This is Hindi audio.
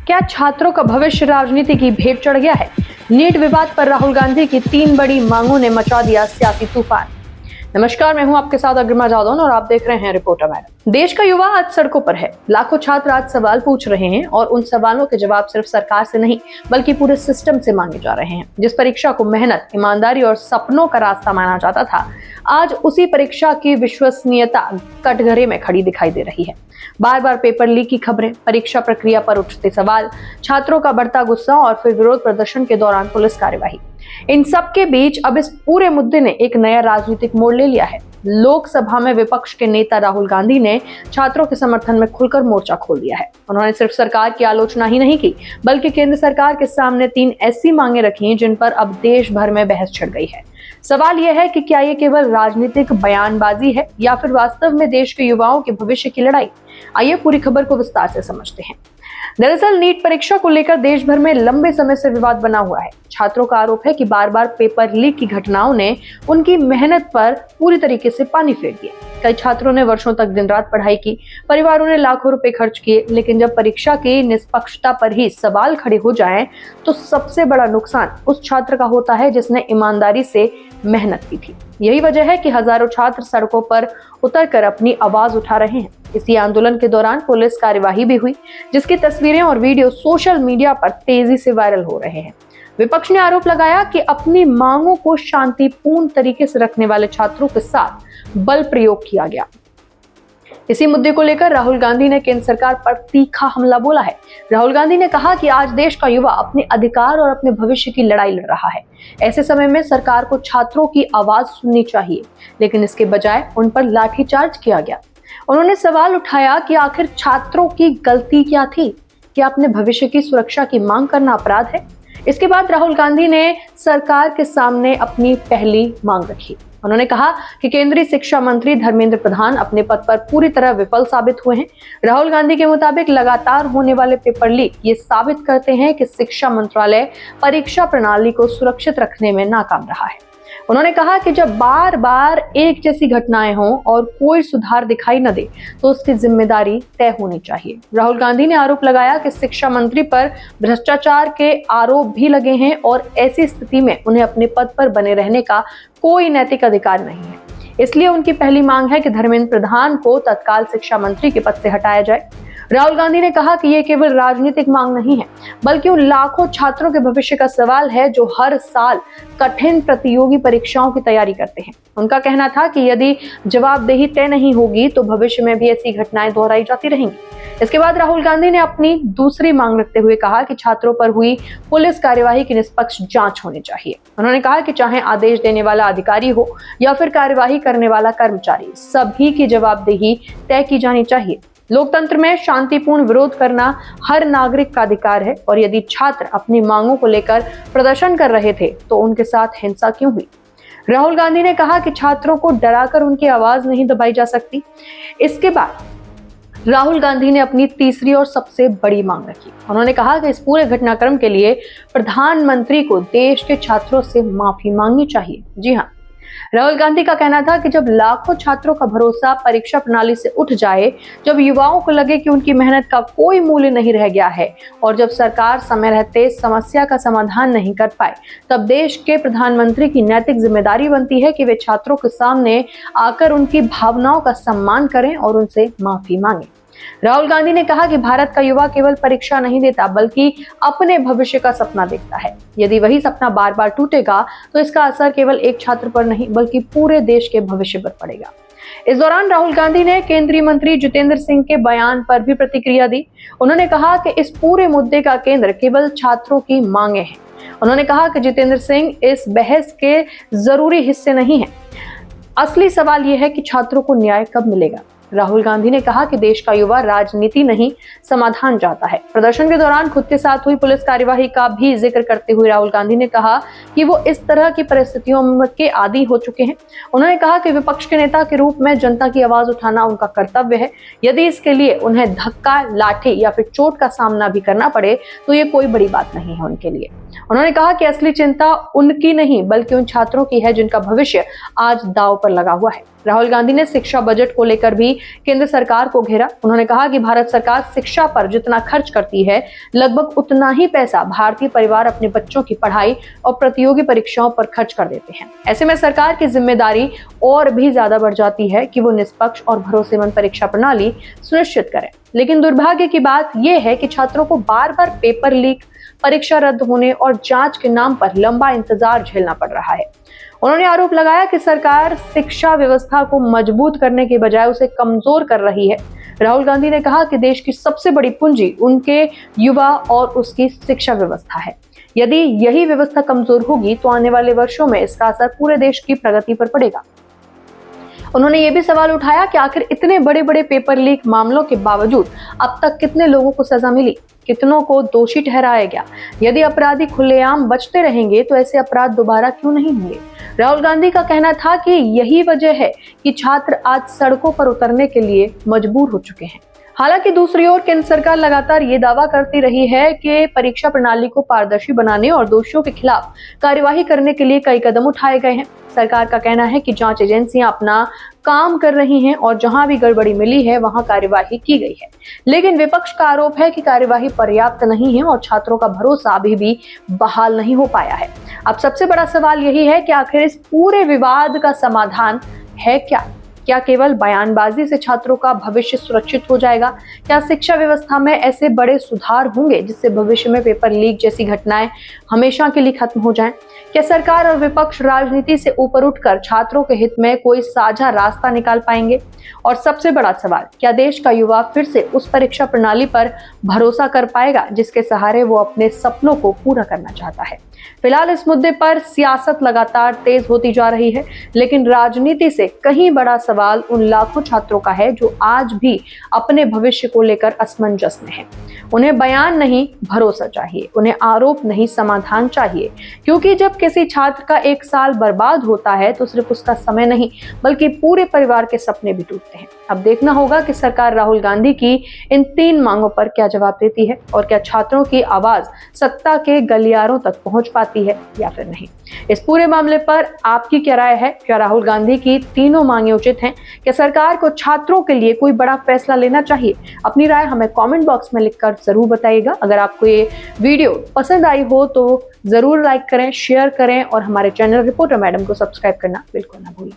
क्या छात्रों का भविष्य राजनीति की भेंट चढ़ गया है? नीट विवाद पर राहुल गांधी की 3 बड़ी मांगों ने मचा दिया सियासी तूफान। नमस्कार, मैं हूं आपके साथ अग्रिमा जादौन और आप देख रहे हैं रिपोर्टर मैडम। देश का युवा आज सड़कों पर है। लाखों छात्र आज सवाल पूछ रहे हैं और उन सवालों के जवाब सिर्फ सरकार से नहीं बल्कि पूरे सिस्टम से मांगे जा रहे हैं। जिस परीक्षा को मेहनत, ईमानदारी और सपनों का रास्ता माना जाता था, आज उसी परीक्षा की विश्वसनीयता कटघरे में खड़ी दिखाई दे रही है। बार बार पेपर लीक की खबरें, परीक्षा प्रक्रिया पर उठते सवाल, छात्रों का बढ़ता गुस्सा और फिर विरोध प्रदर्शन के दौरान पुलिस कार्यवाही, इन सब के बीच अब इस पूरे मुद्दे ने एक नया राजनीतिक मोड़ ले लिया है। लोकसभा में विपक्ष के नेता राहुल गांधी ने छात्रों के समर्थन में खुलकर मोर्चा खोल दिया है। उन्होंने सिर्फ सरकार की आलोचना ही नहीं की बल्कि केंद्र सरकार के सामने 3 ऐसी मांगे रखी जिन पर अब देश भर में बहस छिड़ गई है। सवाल यह है कि क्या ये केवल राजनीतिक बयानबाजी है या फिर वास्तव में देश के युवाओं के भविष्य की लड़ाई? आइए पूरी खबर को विस्तार से समझते हैं। दरअसल नीट परीक्षा को लेकर देश भर में लंबे समय से विवाद बना हुआ है। छात्रों का आरोप है कि बार बार पेपर लीक की घटनाओं ने उनकी मेहनत पर पूरी तरीके से पानी फेर दिया। कई छात्रों ने वर्षों तक दिन रात पढ़ाई की, परिवारों ने लाखों रुपए खर्च किए, लेकिन जब परीक्षा की निष्पक्षता पर ही सवाल खड़े हो जाएं, तो सबसे बड़ा नुकसान उस छात्र का होता है जिसने ईमानदारी से मेहनत की थी। यही वजह है कि हजारों छात्र सड़कों पर उतरकर अपनी आवाज उठा रहे हैं। इसी आंदोलन के दौरान पुलिस कार्यवाही भी हुई, जिसकी तस्वीरें और वीडियो सोशल मीडिया पर तेजी से वायरल हो रहे हैं। विपक्ष ने आरोप लगाया कि अपनी मांगों को शांतिपूर्ण तरीके से रखने वाले छात्रों के साथ बल प्रयोग किया गया। इसी मुद्दे को लेकर राहुल गांधी ने केंद्र सरकार पर तीखा हमला बोला है। राहुल गांधी ने कहा कि आज देश का युवा अपने अधिकार और अपने भविष्य की लड़ाई लड़ रहा है। ऐसे समय में सरकार को छात्रों की आवाज सुननी चाहिए, लेकिन इसके बजाय उन पर लाठीचार्ज किया गया। उन्होंने सवाल उठाया कि आखिर छात्रों की गलती क्या थी? क्या अपने भविष्य की सुरक्षा की मांग करना अपराध है? इसके बाद राहुल गांधी ने सरकार के सामने अपनी पहली मांग रखी। उन्होंने कहा कि केंद्रीय शिक्षा मंत्री धर्मेंद्र प्रधान अपने पद पर पूरी तरह विफल साबित हुए हैं। राहुल गांधी के मुताबिक लगातार होने वाले पेपर लीक ये साबित करते हैं कि शिक्षा मंत्रालय परीक्षा प्रणाली को सुरक्षित रखने में नाकाम रहा है। उन्होंने कहा कि जब बार बार एक जैसी घटनाएं हों और कोई सुधार दिखाई न दे तो उसकी जिम्मेदारी तय होनी चाहिए। राहुल गांधी ने आरोप लगाया कि शिक्षा मंत्री पर भ्रष्टाचार के आरोप भी लगे हैं और ऐसी स्थिति में उन्हें अपने पद पर बने रहने का कोई नैतिक अधिकार नहीं है। इसलिए उनकी पहली मांग है कि धर्मेंद्र प्रधान को तत्काल शिक्षा मंत्री के पद से हटाया जाए। राहुल गांधी ने कहा कि ये केवल राजनीतिक मांग नहीं है बल्कि उन लाखों छात्रों के भविष्य का सवाल है जो हर साल कठिन प्रतियोगी परीक्षाओं की तैयारी करते हैं। उनका कहना था कि यदि जवाबदेही तय नहीं होगी तो भविष्य में भी ऐसी घटनाएं दोहराई जाती रहेंगी। इसके बाद राहुल गांधी ने अपनी दूसरी मांग रखते हुए कहा कि छात्रों पर हुई पुलिस कार्यवाही की निष्पक्ष जांच होनी चाहिए। उन्होंने कहा कि चाहे आदेश देने वाला अधिकारी हो या फिर कार्यवाही करने वाला कर्मचारी, सभी की जवाबदेही तय की जानी चाहिए। लोकतंत्र में शांतिपूर्ण विरोध करना हर नागरिक का अधिकार है और यदि छात्र अपनी मांगों को लेकर प्रदर्शन कर रहे थे तो उनके साथ हिंसा क्यों हुई? राहुल गांधी ने कहा कि छात्रों को डराकर उनकी आवाज नहीं दबाई जा सकती। इसके बाद राहुल गांधी ने अपनी तीसरी और सबसे बड़ी मांग रखी। उन्होंने कहा कि इस पूरे घटनाक्रम के लिए प्रधानमंत्री को देश के छात्रों से माफी मांगनी चाहिए। जी हाँ, राहुल गांधी का कहना था कि जब लाखों छात्रों का भरोसा परीक्षा प्रणाली से उठ जाए, जब युवाओं को लगे कि उनकी मेहनत का कोई मूल्य नहीं रह गया है और जब सरकार समय रहते समस्या का समाधान नहीं कर पाए, तब देश के प्रधानमंत्री की नैतिक जिम्मेदारी बनती है कि वे छात्रों के सामने आकर उनकी भावनाओं का सम्मान करें और उनसे माफी मांगे। राहुल गांधी ने कहा कि भारत का युवा केवल परीक्षा नहीं देता बल्कि अपने भविष्य का सपना देखता है। यदि वही सपना बार बार टूटेगा तो इसका असर केवल एक छात्र पर नहीं बल्कि पूरे देश के भविष्य पर पड़ेगा। इस दौरान राहुल गांधी ने केंद्रीय मंत्री जितेंद्र सिंह के बयान पर भी प्रतिक्रिया दी। उन्होंने कहा कि इस पूरे मुद्दे का केंद्र केवल छात्रों की मांगे हैं। उन्होंने कहा कि जितेंद्र सिंह इस बहस के जरूरी हिस्से नहीं है। असली सवाल यह है कि छात्रों को न्याय कब मिलेगा। राहुल गांधी ने कहा कि देश का युवा राजनीति नहीं समाधान चाहता है। प्रदर्शन के दौरान खुद के साथ हुई पुलिस कार्यवाही का भी जिक्र करते हुए राहुल गांधी ने कहा कि वो इस तरह की परिस्थितियों के आदी हो चुके हैं। उन्होंने कहा कि विपक्ष के नेता के रूप में जनता की आवाज उठाना उनका कर्तव्य है। यदि इसके लिए उन्हें धक्का, लाठी या फिर चोट का सामना भी करना पड़े तो ये कोई बड़ी बात नहीं है उनके लिए। उन्होंने कहा कि असली चिंता उनकी नहीं बल्कि उन छात्रों की है जिनका भविष्य आज दांव पर लगा हुआ है। राहुल गांधी ने शिक्षा बजट को लेकर भी केंद्र सरकार को घेरा। उन्होंने कहा कि भारत सरकार शिक्षा पर जितना खर्च करती है, लगभग उतना ही पैसा भारतीय परिवार अपने बच्चों की पढ़ाई और प्रतियोगी परीक्षाओं पर खर्च कर देते हैं। ऐसे में सरकार की जिम्मेदारी और भी ज्यादा बढ़ जाती है कि वो निष्पक्ष और भरोसेमंद परीक्षा प्रणाली सुनिश्चित करे। लेकिन दुर्भाग्य की बात यह है कि छात्रों को बार बार पेपर लीक, परीक्षा रद्द होने और जांच के नाम पर लंबा इंतजार झेलना पड़ रहा है। उन्होंने आरोप लगाया कि सरकार शिक्षा व्यवस्था को मजबूत करने के बजाय उसे कमजोर कर रही है। राहुल गांधी ने कहा कि देश की सबसे बड़ी पूंजी उनके युवा और उसकी शिक्षा व्यवस्था है। यदि यही व्यवस्था कमजोर होगी तो आने वाले वर्षों में इसका असर पूरे देश की प्रगति पर पड़ेगा। उन्होंने ये भी सवाल उठाया कि आखिर इतने बड़े बड़े पेपर लीक मामलों के बावजूद अब तक कितने लोगों को सजा मिली, कितनों को दोषी ठहराया गया। यदि अपराधी खुलेआम बचते रहेंगे तो ऐसे अपराध दोबारा क्यों नहीं होंगे। राहुल गांधी का कहना था कि यही वजह है कि छात्र आज सड़कों पर उतरने के लिए मजबूर हो चुके हैं। हालांकि दूसरी ओर केंद्र सरकार लगातार ये दावा करती रही है कि परीक्षा प्रणाली को पारदर्शी बनाने और दोषियों के खिलाफ कार्यवाही करने के लिए कई कदम उठाए गए हैं। सरकार का कहना है कि जांच एजेंसियां अपना काम कर रही हैं और जहां भी गड़बड़ी मिली है वहां कार्यवाही की गई है। लेकिन विपक्ष का आरोप है कि कार्यवाही पर्याप्त नहीं है और छात्रों का भरोसा अभी भी बहाल नहीं हो पाया है। अब सबसे बड़ा सवाल यही है कि आखिर इस पूरे विवाद का समाधान है क्या केवल बयानबाजी से छात्रों का भविष्य सुरक्षित हो जाएगा? क्या शिक्षा व्यवस्था में ऐसे बड़े सुधार होंगे जिससे भविष्य में पेपर लीक जैसी घटनाएं हमेशा के लिए खत्म हो जाएं? क्या सरकार और विपक्ष राजनीति से ऊपर उठकर छात्रों के हित में कोई साझा रास्ता निकाल पाएंगे? और सबसे बड़ा सवाल, क्या देश का युवा फिर से उस परीक्षा प्रणाली पर भरोसा कर पाएगा जिसके सहारे वो अपने सपनों को पूरा करना चाहता है? फिलहाल इस मुद्दे पर सियासत लगातार तेज होती जा रही है, लेकिन राजनीति से कहीं बड़ा सवाल उन लाखों छात्रों का है जो आज भी अपने भविष्य को लेकर असमंजस में हैं। उन्हें बयान नहीं, भरोसा चाहिए। उन्हें आरोप नहीं, समाधान चाहिए। क्योंकि जब किसी छात्र का एक साल बर्बाद होता है तो सिर्फ उसका समय नहीं बल्कि पूरे परिवार के सपने भी टूटते हैं। अब देखना होगा कि सरकार राहुल गांधी की इन 3 मांगों पर क्या जवाब देती है और क्या छात्रों की आवाज सत्ता के गलियारों तक पहुंच पाती है या फिर नहीं। इस पूरे मामले पर आपकी क्या राय है? क्या राहुल गांधी की तीनों मांगे उचित हैं? क्या सरकार को छात्रों के लिए कोई बड़ा फैसला लेना चाहिए? अपनी राय हमें कमेंट बॉक्स में लिखकर जरूर बताइएगा। अगर आपको ये वीडियो पसंद आई हो तो जरूर लाइक करें, शेयर करें और हमारे चैनल रिपोर्टर मैडम को सब्सक्राइब करना बिल्कुल ना भूलें।